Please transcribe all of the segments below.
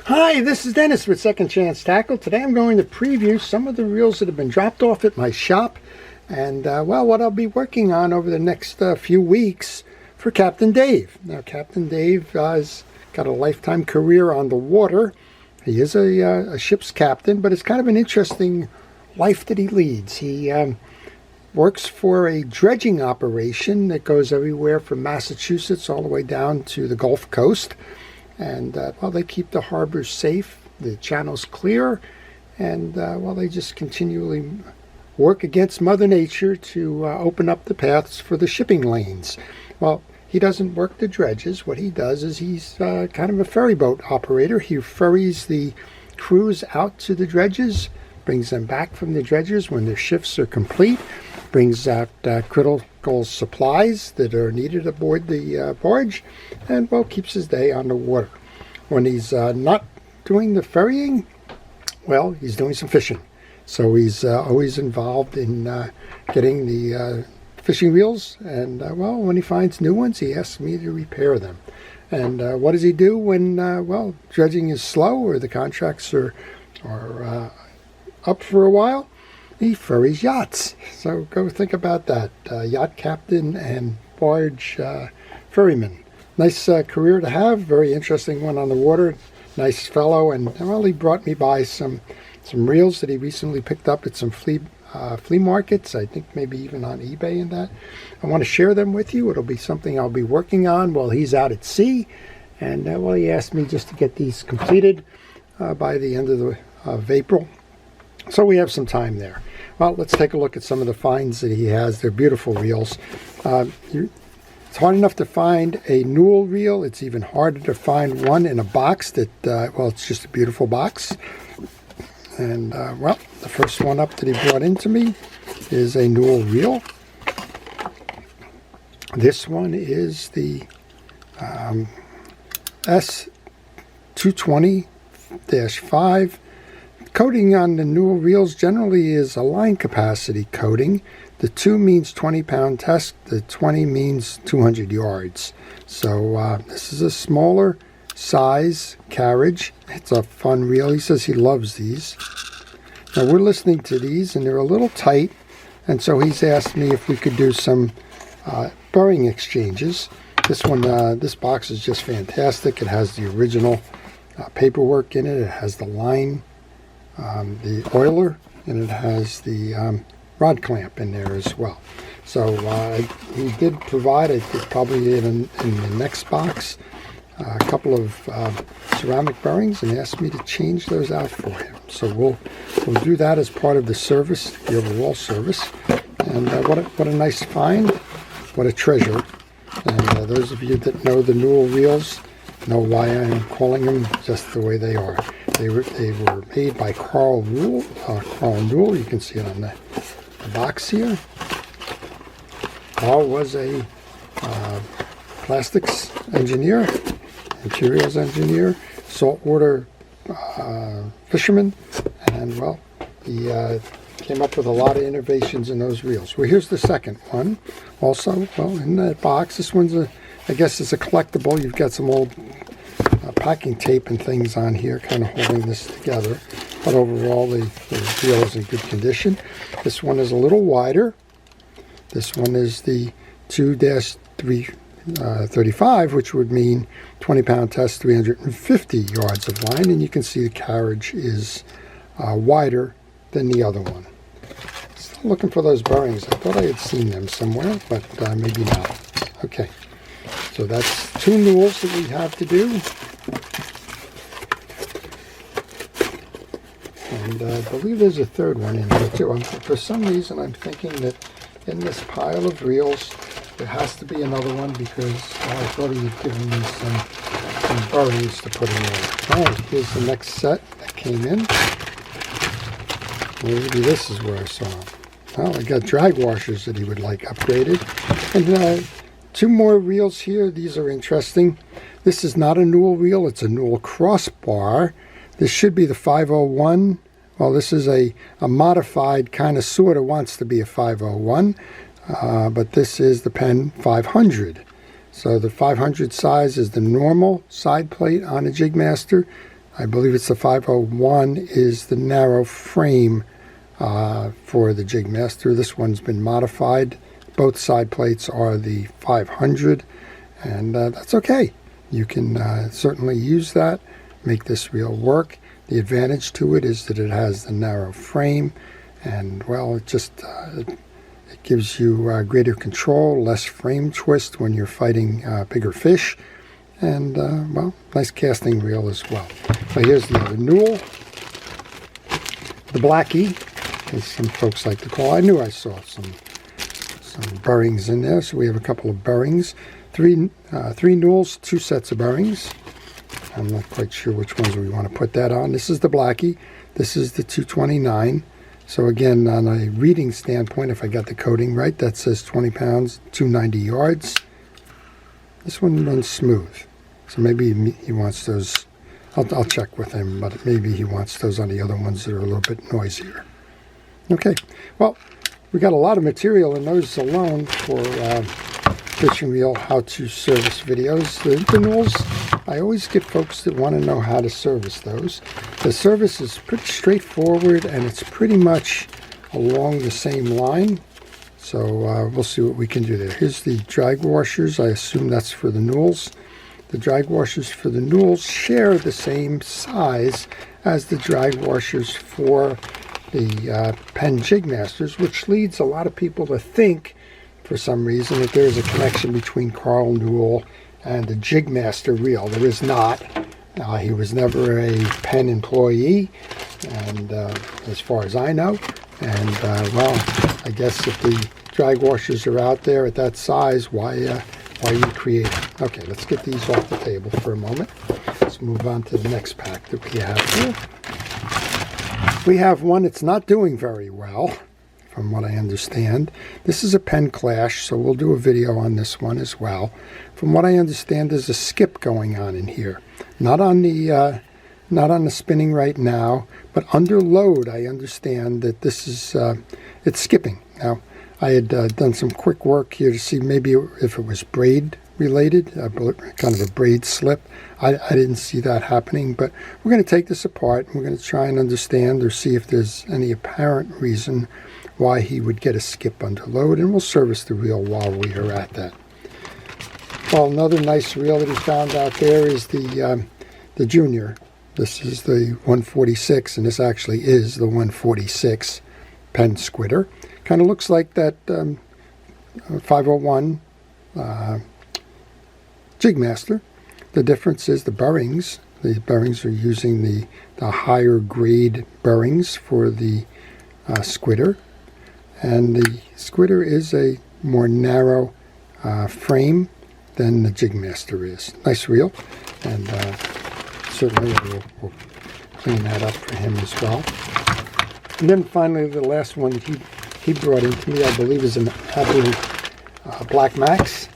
Hi, this is Dennis with Second Chance Tackle. Today I'm going to preview some of the reels that have been dropped off at my shop and, what I'll be working on over the next few weeks for Captain Dave. Now, Captain Dave has got a lifetime career on the water. He is a ship's captain, but it's kind of an interesting life that he leads. He works for a dredging operation that goes everywhere from Massachusetts all the way down to the Gulf Coast. And, they keep the harbors safe, the channels clear, and, they just continually work against Mother Nature to open up the paths for the shipping lanes. Well, he doesn't work the dredges. What he does is he's kind of a ferry boat operator. He ferries the crews out to the dredges, brings them back from the dredges when their shifts are complete, brings out critical supplies that are needed aboard the barge, and keeps his day on the water. When he's not doing the ferrying, he's doing some fishing. So he's always involved in getting the fishing reels, and when he finds new ones, he asks me to repair them. And what does he do when dredging is slow or the contracts are up for a while? He ferries yachts. So go think about that. Yacht captain and barge ferryman. Nice career to have. Very interesting one on the water. Nice fellow. And he brought me by some reels that he recently picked up at some flea markets. I think maybe even on eBay and that. I want to share them with you. It'll be something I'll be working on while he's out at sea. And he asked me just to get these completed by the end of April. So we have some time there. Well, let's take a look at some of the finds that he has. They're beautiful reels. It's hard enough to find a newel reel. It's even harder to find one in a box that, it's just a beautiful box. And, the first one up that he brought into me is a newel reel. This one is the S220-5. Coating on the newel reels generally is a line capacity coating. The 2 means 20-pound test. The 20 means 200 yards. So this is a smaller size carriage. It's a fun reel. He says he loves these. Now we're listening to these and they're a little tight. And so he's asked me if we could do some bearing exchanges. This one, this box is just fantastic. It has the original paperwork in it. It has the line, the oiler, and it has the rod clamp in there as well. So he did provide, I think probably in the next box, a couple of ceramic bearings and asked me to change those out for him. So we'll do that as part of the service, the overall service. And what a nice find, what a treasure. And those of you that know the newel reels know why I'm calling them just the way they are. They were made by Carl Newell. You can see it on the box here. Carl was a plastics engineer, materials engineer, saltwater fisherman, and he came up with a lot of innovations in those reels. Well, here's the second one. Also, in that box, this one's I guess it's a collectible. You've got some old packing tape and things on here kind of holding this together, but overall the reel is in good condition. This one is a little wider. This one is the 2-335, which would mean 20-pound test, 350 yards of line, and you can see the carriage is wider than the other one. Still looking for those bearings. I thought I had seen them somewhere, but maybe not. Okay, so that's 2 newels that we have to do. And I believe there's a third one in here too. For some reason I'm thinking that in this pile of reels there has to be another one because I thought he had given me some bearings to put in there. Alright, here's the next set that came in. Maybe this is where I saw him. Well, I got drag washers that he would like upgraded. And 2 more reels here. These are interesting. This is not a newel reel, it's a newel crossbar. This should be the 501. Well, this is a modified, kind of sort of wants to be a 501, but this is the Penn 500. So the 500 size is the normal side plate on a Jigmaster. I believe it's the 501, is the narrow frame for the Jigmaster. This one's been modified. Both side plates are the 500, and that's okay. You can certainly use that, make this reel work. The advantage to it is that it has the narrow frame, and well, it just it gives you greater control, less frame twist when you're fighting bigger fish, and well, nice casting reel as well. So here's the other newel, the Blackie, as some folks like to call it. I knew I saw some bearings in there, so we have a couple of bearings, three newels, 2 sets of bearings. I'm not quite sure which ones we want to put that on. This is the Blackie. This is the 229. So again, on a reading standpoint, if I got the coding right, that says 20 pounds, 290 yards. This one runs smooth. So maybe he wants those. I'll check with him, but maybe he wants those on the other ones that are a little bit noisier. Okay, well, we got a lot of material in those alone for fishing reel how to service videos. The newels, I always get folks that want to know how to service those. The service is pretty straightforward, and it's pretty much along the same line. So we'll see what we can do there. Here's the drag washers. I assume that's for the newels. The drag washers for the newels share the same size as the drag washers for the Penn Jigmasters, which leads a lot of people to think, for some reason, that there's a connection between Carl Newell and the Jigmaster reel. There is not. He was never a Penn employee, and as far as I know. And well, I guess if the drag washers are out there at that size, why recreate them? Okay, let's get these off the table for a moment. Let's move on to the next pack that we have here. We have one that's not doing very well, from what I understand. This is a Penn Clash, so we'll do a video on this one as well. From what I understand, there's a skip going on in here. Not on the spinning right now, but under load, I understand that this is it's skipping. Now, I had done some quick work here to see maybe if it was braid related, kind of a braid slip. I didn't see that happening, but we're going to take this apart and we're going to try and understand or see if there's any apparent reason why he would get a skip under load, and we'll service the reel while we are at that. Well, another nice reel that he found out there is the Junior. This is the 146, and this actually is the 146 Penn Squidder. Kind of looks like that 501 Jigmaster. The difference is the bearings. The bearings are using the higher grade bearings for the Squidder. And the Squidder is a more narrow frame than the Jigmaster is. Nice reel, and certainly we'll clean that up for him as well. And then finally, the last one that he brought into me, I believe, is an Apple Black Max.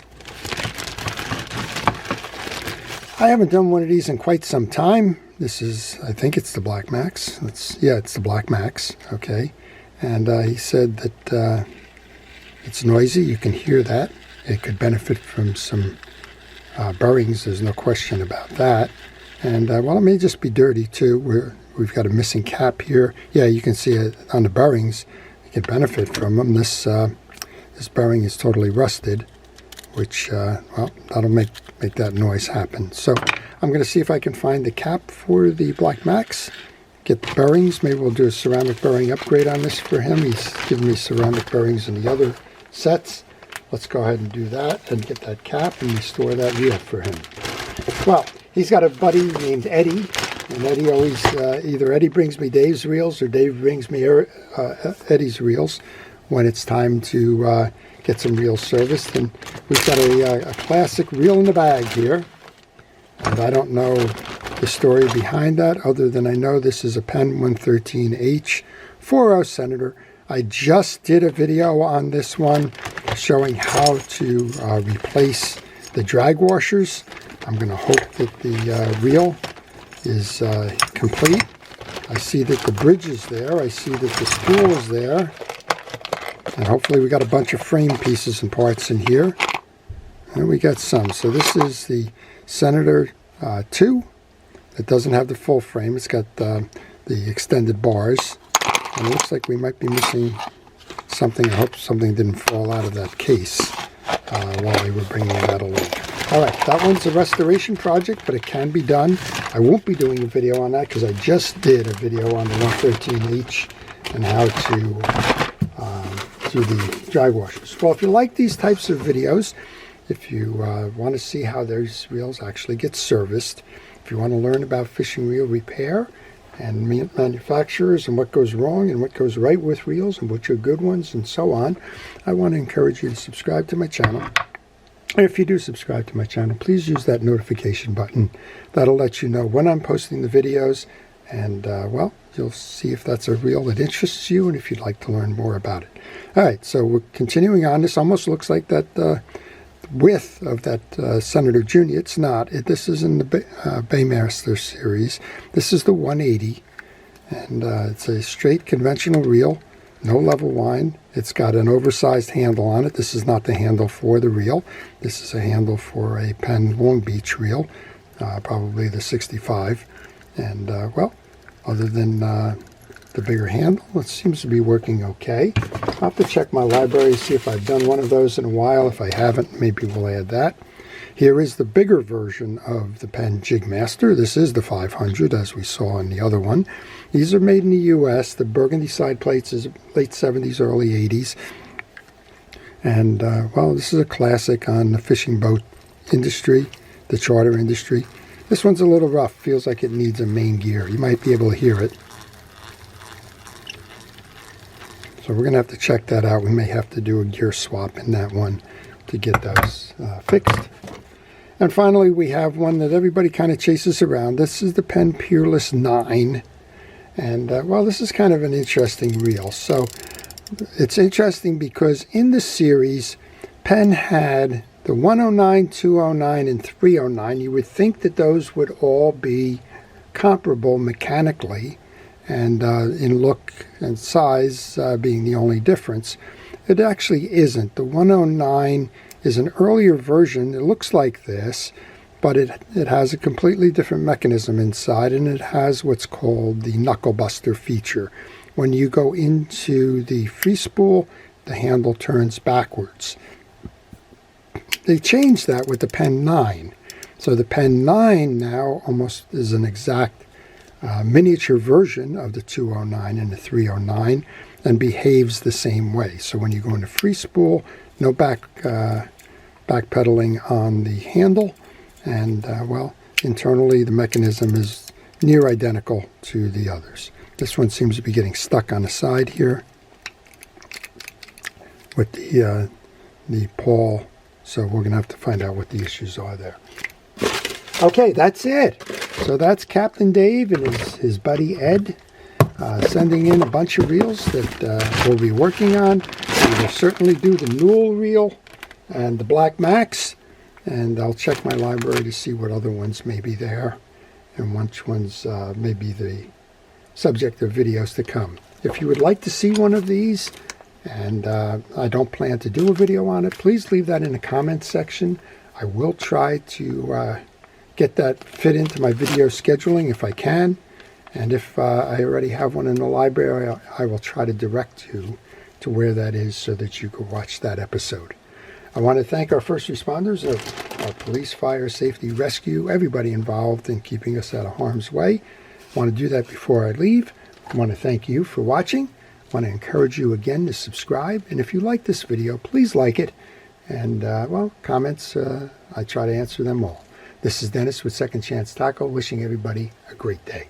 I haven't done one of these in quite some time. This is, I think it's the Black Max. Yeah, it's the Black Max. Okay. And he said that it's noisy. You can hear that. It could benefit from some bearings. There's no question about that. And well, it may just be dirty too. We've got a missing cap here. Yeah, you can see it on the bearings. You can benefit from them. This bearing is totally rusted, which well, that'll make that noise happen. So I'm going to see if I can find the cap for the Black Max. Get the bearings. Maybe we'll do a ceramic bearing upgrade on this for him. He's given me ceramic bearings in the other sets. Let's go ahead and do that and get that cap and restore that reel for him. Well, he's got a buddy named Eddie, and Eddie always, either Eddie brings me Dave's reels or Dave brings me Eddie's reels when it's time to get some reels serviced. And we've got a classic reel in the bag here, and I don't know the story behind that other than I know this is a Penn 113H 4.0 Senator. I just did a video on this one showing how to replace the drag washers. I'm going to hope that the reel is complete. I see that the bridge is there. I see that the spool is there. And hopefully we got a bunch of frame pieces and parts in here. And we got some. So this is the Senator 2. It doesn't have the full frame. It's got the extended bars. And it looks like we might be missing something. I hope something didn't fall out of that case while we were bringing that along. All right, that one's a restoration project, but it can be done. I won't be doing a video on that because I just did a video on the 113H and how to do the dry washers. Well, if you like these types of videos, if you want to see how those reels actually get serviced, if you want to learn about fishing reel repair and manufacturers and what goes wrong and what goes right with reels and which are good ones and so on, I want to encourage you to subscribe to my channel. And if you do subscribe to my channel, please use that notification button. That'll let you know when I'm posting the videos, and well, you'll see if that's a reel that interests you and if you'd like to learn more about it. All right, so we're continuing on. This almost looks like that width of that Senator Junior. It's not. This is in the Baymaster series. This is the 180, and it's a straight conventional reel, no level wind. It's got an oversized handle on it. This is not the handle for the reel. This is a handle for a Penn Long Beach reel, probably the 65. And well, other than the bigger handle, it seems to be working okay. I'll have to check my library, see if I've done one of those in a while. If I haven't, maybe we'll add that. Here is the bigger version of the Penn Jigmaster. This is the 500, as we saw in the other one. These are made in the U.S. The burgundy side plates is late 70s, early 80s. And, well, this is a classic on the fishing boat industry, the charter industry. This one's a little rough. Feels like it needs a main gear. You might be able to hear it. So we're going to have to check that out. We may have to do a gear swap in that one to get those fixed. And finally, we have one that everybody kind of chases around. This is the Penn Peerless 9. And, well, this is kind of an interesting reel. So it's interesting because in the series, Penn had the 109, 209, and 309. You would think that those would all be comparable mechanically and in look and size being the only difference. It actually isn't. The 109 is an earlier version. It looks like this, but it has a completely different mechanism inside, and it has what's called the knuckle buster feature. When you go into the free spool, the handle turns backwards. They changed that with the Penn 9. So the Penn 9 now almost is an exact miniature version of the 209 and the 309 and behaves the same way. So when you go into free spool, no backpedaling on the handle, and well, internally the mechanism is near identical to the others. This one seems to be getting stuck on the side here with the pawl, so we're going to have to find out what the issues are there. Okay, that's it. So that's Captain Dave and his buddy Ed sending in a bunch of reels that we'll be working on. We will certainly do the Newell reel and the Black Max, and I'll check my library to see what other ones may be there and which ones may be the subject of videos to come. If you would like to see one of these, and I don't plan to do a video on it, please leave that in the comments section. I will try to get that fit into my video scheduling if I can, and if I already have one in the library, I will try to direct you to where that is so that you can watch that episode. I want to thank our first responders, our police, fire, safety, rescue, everybody involved in keeping us out of harm's way. I want to do that before I leave. I want to thank you for watching. I want to encourage you again to subscribe, and if you like this video, please like it, and well, comments, I try to answer them all. This is Dennis with Second Chance Tackle, wishing everybody a great day.